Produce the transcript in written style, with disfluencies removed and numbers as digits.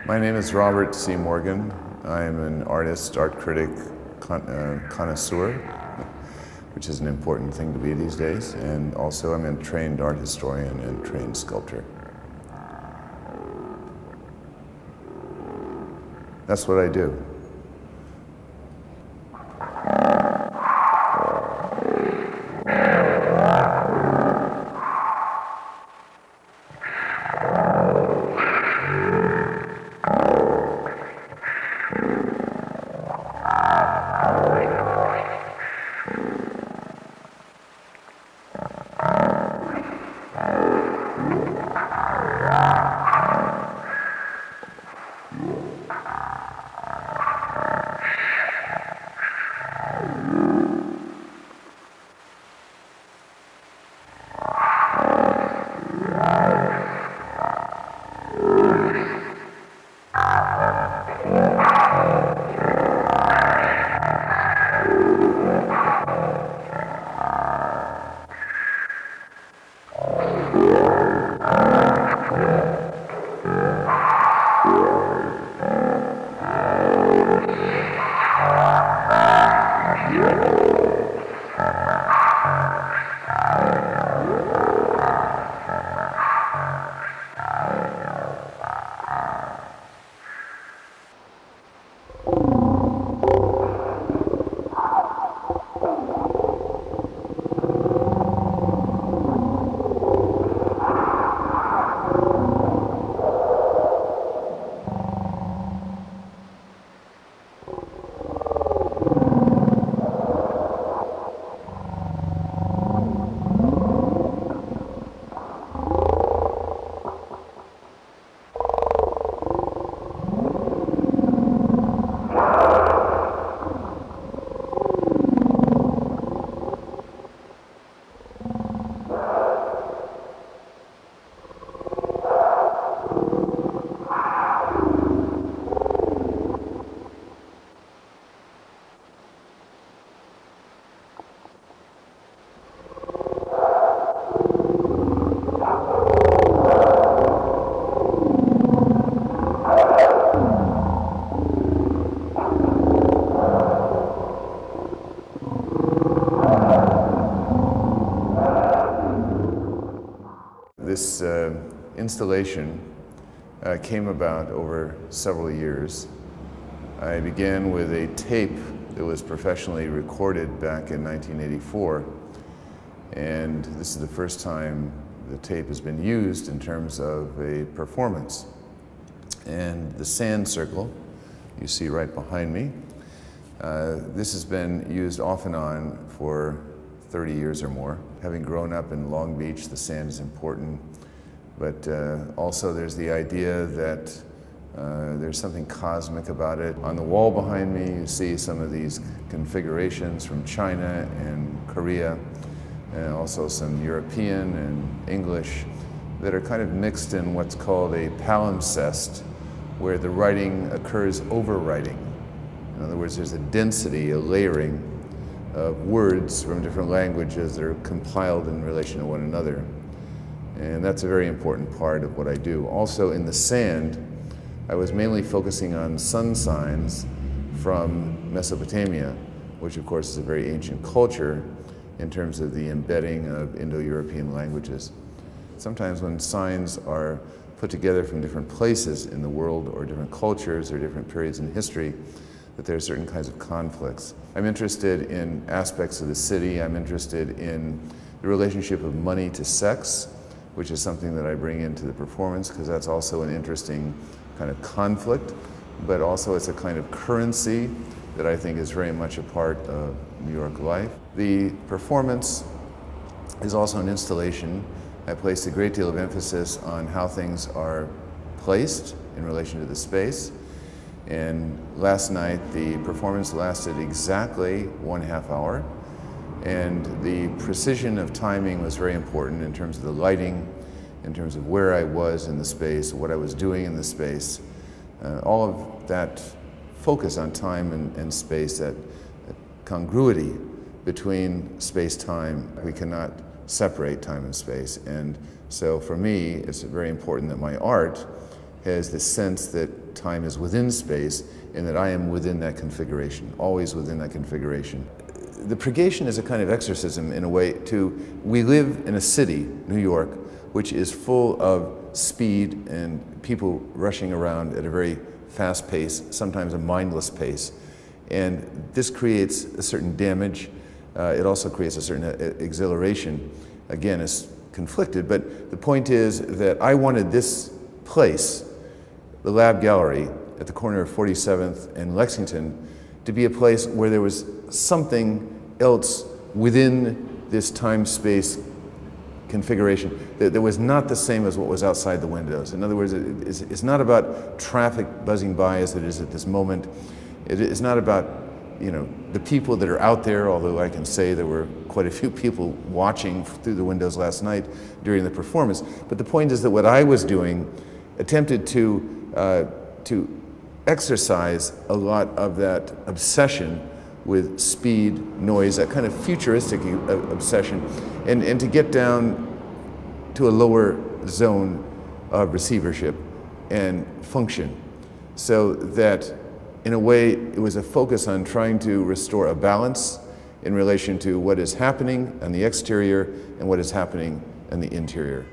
My name is Robert C. Morgan. I am an artist, art critic, connoisseur, which is an important thing to be these days, and also I'm a trained art historian and trained sculptor. That's what I do. This installation came about over several years. I began with a tape that was professionally recorded back in 1984, and this is the first time the tape has been used in terms of a performance. And the sand circle, you see right behind me, this has been used off and on for 30 years or more. Having grown up in Long Beach, the sand is important, but also there's the idea that there's something cosmic about it. On the wall behind me, you see some of these configurations from China and Korea, and also some European and English that are kind of mixed in what's called a palimpsest, where the writing occurs over writing. In other words, there's a density, a layering of words from different languages that are compiled in relation to one another. And that's a very important part of what I do. Also in the sand, I was mainly focusing on sun signs from Mesopotamia, which of course is a very ancient culture in terms of the embedding of Indo-European languages. Sometimes when signs are put together from different places in the world or different cultures or different periods in history, that there are certain kinds of conflicts. I'm interested in aspects of the city. I'm interested in the relationship of money to sex, which is something that I bring into the performance because that's also an interesting kind of conflict, but also it's a kind of currency that I think is very much a part of New York life. The performance is also an installation. I place a great deal of emphasis on how things are placed in relation to the space. And last night, the performance lasted exactly 1/2 hour. And the precision of timing was very important in terms of the lighting, in terms of where I was in the space, what I was doing in the space. All of that focus on time and space, that congruity between space-time. We cannot separate time and space. And so for me, it's very important that my art has the sense that time is within space and that I am within that configuration, always within that configuration. The Purgation is a kind of exorcism in a way we live in a city, New York, which is full of speed and people rushing around at a very fast pace, sometimes a mindless pace. And this creates a certain damage. It also creates a certain exhilaration. Again, it's conflicted, but the point is that I wanted this place, the Lab Gallery at the corner of 47th and Lexington, to be a place where there was something else within this time-space configuration that was not the same as what was outside the windows. In other words, it's not about traffic buzzing by as it is at this moment. It is not about, the people that are out there, although I can say there were quite a few people watching through the windows last night during the performance. But the point is that what I was doing attempted to exercise a lot of that obsession with speed, noise, that kind of futuristic obsession, and to get down to a lower zone of receivership and function, so that in a way it was a focus on trying to restore a balance in relation to what is happening on the exterior and what is happening in the interior.